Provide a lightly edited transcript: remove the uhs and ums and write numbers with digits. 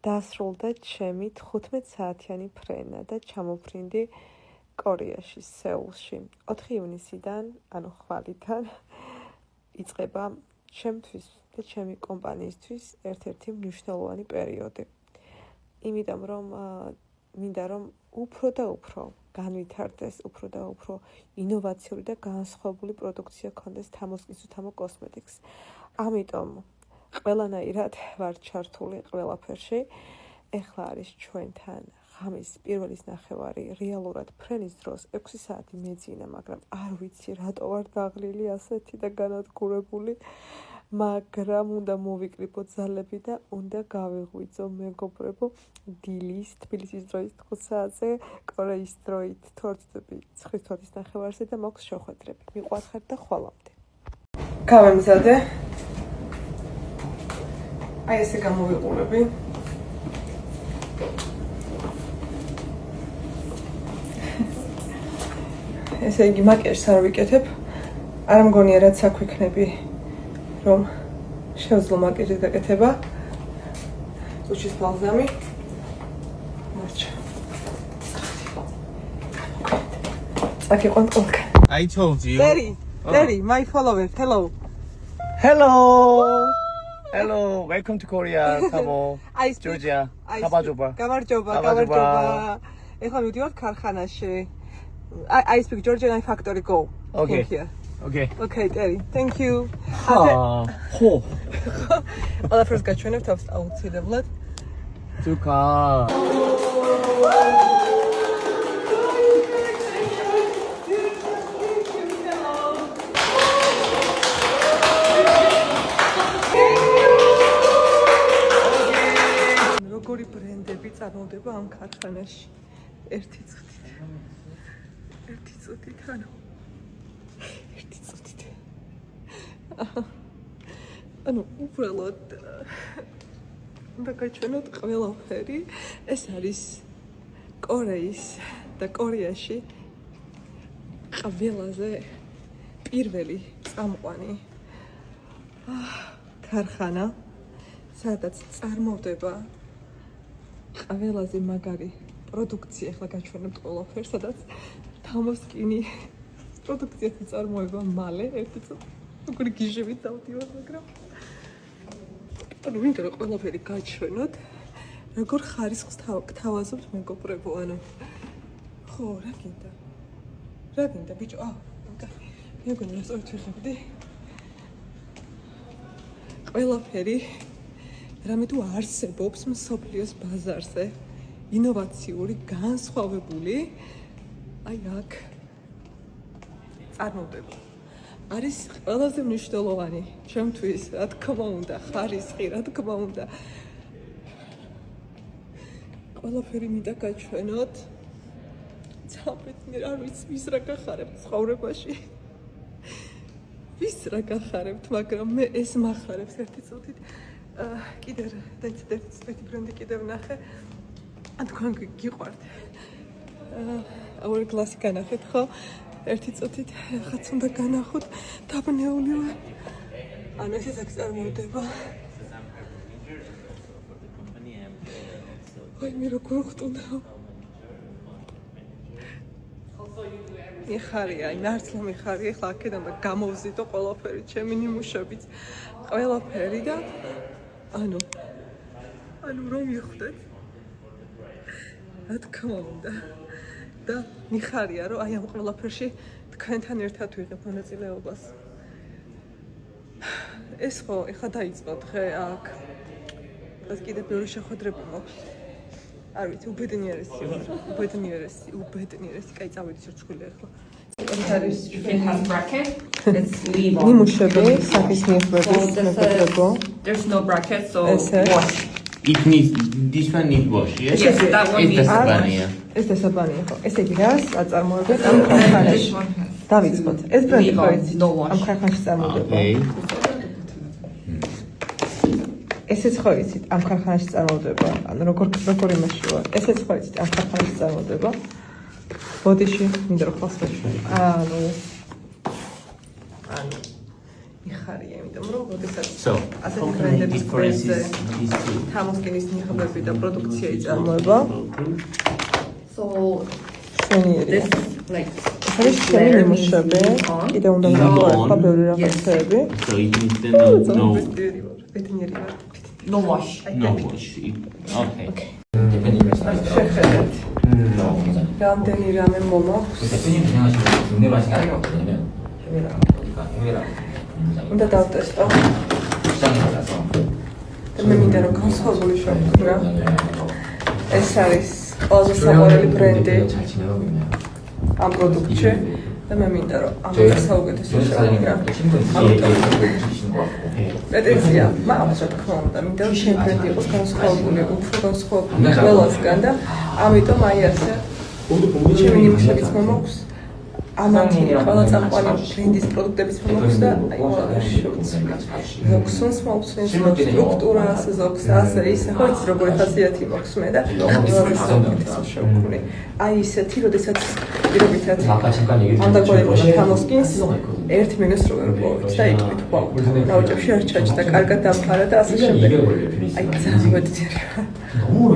დასრულდა ჩემი 15 საათიანი ფრენა და ჩამოფრინდი კორეაში, სეულში. 4 ივნისიდან, ანუ ხვალიდან იწყება ჩემთვის და ჩემი კომპანიისთვის ერთ-ერთი მნიშვნელოვანი პერიოდი. იმიტომ რომ მინდა რომ უფრო და უფრო განვითარდეს, უფრო და უფრო ინოვაციური და განსხვავებული პროდუქცია ქონდეს თამოსკის უთამო კოსმეტიკს. ამიტომ ყველანაირად ვარ ჩართული ყველაფერში. ეხლა არის ჩვენთან ღამის პირველის ნახევარი, რეალურად ფრენის დროს 6 საათი მეძინა, მაგრამ არ ვიცი რატო ვარ დაღლილი ასეთი და განადგურებული. მაგრამ უნდა მოვიკრიბოთ ძალები და უნდა გავიღვიძო მეგობრებო დილის თბილისის დროით 5 საათზე, კორეის დროით თორცდები 9 ნახევარზე და მოქვს შეხვედრები. მიყვარხარ და ხვალამდე. გავემზადე. აი ესე გამოვიყურები. ესე იგი მაკიაჟს არ ვიკეთებ. არ მგონია რაც აქ ვიქნები რომ შევძლო მაკიაჟის გაკეთება. უჩის ბალზამი. მარჩა. წაკი კონტროლკა. I told you. Terry, my follower. Hello. Hello, welcome to Korea, Tamo, Georgia. Gabajoba. Gabajoba. ეხლა მივდივართ ქარხანაში. I speak Georgian and factory go. Okay. Okay, Terry. Thank you. ყველაფერს გაჩვენებთ აუცილებლად. Tuka. როგორი ბრენდები წარმოდება ამ ქარხანაში? ერთი წუთით, ანუ ერთი წუთით. ანუ უბრალოდ უნდა გაჩვენოთ ყველაფერი. ეს არის კორეის და კორეაში ყველაზე პირველი წამყვანი ქარხანა, სადაც წარმოვდება ყველაზე მაგარი პროდუქცია. ახლა გაჩვენებთ ყველაფერს, სადაც თამოსკინი პროდუქციას წარმოება მალე, ერთი წუთი. როგორი გიჟებით დავდივარ, მაგრამ ანუ მინდა რომ ყველაფერი გაჩვენოთ, როგორ ხარისხს გთავაზობთ მეგობრებო, ანუ ხო, რა გინდა ბიჭო, მეგონა რა სწორად ვიღებდი. ყველაფერი რამე თუ არსებობს მსოფლიოს ბაზარზე, ინოვაციური, განსხვავებული, აი აქ წარმოვდება. არის ყველაზე მნიშვნელოვანი ჩემთვის, რა თქმა უნდა, ხარისხი, რა თქმა უნდა. ყველაფერი მინდა გაჩვენოთ. ცალკეულ არ ვიცი, ვის რა გახარებთ ცხოვრებაში. ვის რა გახარებთ, მაგრამ მე ეს მახარებს ერთი წუთით. კიდევ ერთი ბრენდი კიდევ ნახე. თქვენ გიყვართ. ორი კლასი განახეთ, ხო? ერთი წუთით ხაც უნდა განახოთ, დაბნეული ვარ. ანუ ესეც აქ წარმოვდება. აი მე როგორ ხტუნდაო. მიხარია, ნართლა მიხარია, ახლა აქედან და გამოვზიდო ყველაფერი, ჩემი ნიმუშებიც, ყველაფერი და ანუ რომ მიხვდეთ. რა თქმა უნდა. და მიხარია, რომ აი ამ ყველაფერში თქვენთან ერთად ვიღებ მონაწილეობას. ეს ხო, ეხლა დაიწყო დღე აქ. ეს კიდევ ბევრი შეხვედრება მაქვს. არ ვიცი, უბედნიერესი. კაი, წავედი სურჩხული ახლა. It has bracket. It's leave on. ნიმუშები, სახის ნიმუშები, მეგობრებო. There's no bracket, so wash. It needs, this one needs wash, yes? Yes, that one needs wash. ეს დასაბანია ხო? ესე იგი რას აწარმოებთ ამ ქარხანაში? დავიწყოთ. ეს ბრენდი ხო იცით? ამ ქარხანაში წარმოდება. ესეც ხო იცით? ამ ქარხანაში წარმოდება. ანუ როგორ იმაში ვარ? ესეც ხო იცით? ამ ქარხანაში წარმოდება. ბოდიში მინდა რომ ხალხს გაჩვენო. ანუ მიხარია, იმიტომ რომ როდესაც So, ასეთი ბრენდების ბრენდზე თამოსკინის ნიღაბები და პროდუქცია იწარმოება So შენიერი this like ეს არის შენი ნიმუშები კიდე უნდა ვიყო ბევრი რაღაცები so it means then no ბედნიერი ვარ no wash. no wash. Okay. შეხედეთ რამდენი რამე მომაქვს 대표님 진행하시는 동네 맛이 아니라 뭐냐면 해외랑 그러니까 해외랑 უნდა დავტესტო 시장에 가서 და მე მინდა რომ განსხვავებული შევქმნა ეს არის ყველაზე საყვარელი ბრენდი 잘 지내고 있나요? ამ პროდუქტში და მე მინდა რომ ამას საუკეთესო შევქმნა 주신 것 같고 პრეტენზია მაქვს რა თქმა უნდა მინდა რომ შენ ბრენდი იყოს განსხვავებული უფრო განსხვავებული ყველასგან და ამიტომ აი ასე ჩემი ნიმუშებიც მომაქვს ამათი ყველა წამყვანი ბრენდის პროდუქტებიც მომაქვს და აი ყველაფერს შევცვლი ზოგს სუნს მოვცვლი სტრუქტურას ზოგს ასე ისე ხო იცი როგორი ხასიათი მაქვს მე და ყველაფერს შევქმნი აი ისეთი როდესაც პირობითად 아까 잠깐 얘기 ამ დაგვაიყო თამოსკინს 1 მინუს როგორ მოვით და იტყვით ვაუ რაოჭებში არ ჩაჭდა კარგად დამყარა და ასე შემდეგ აი ძალიან ვეძირი 너무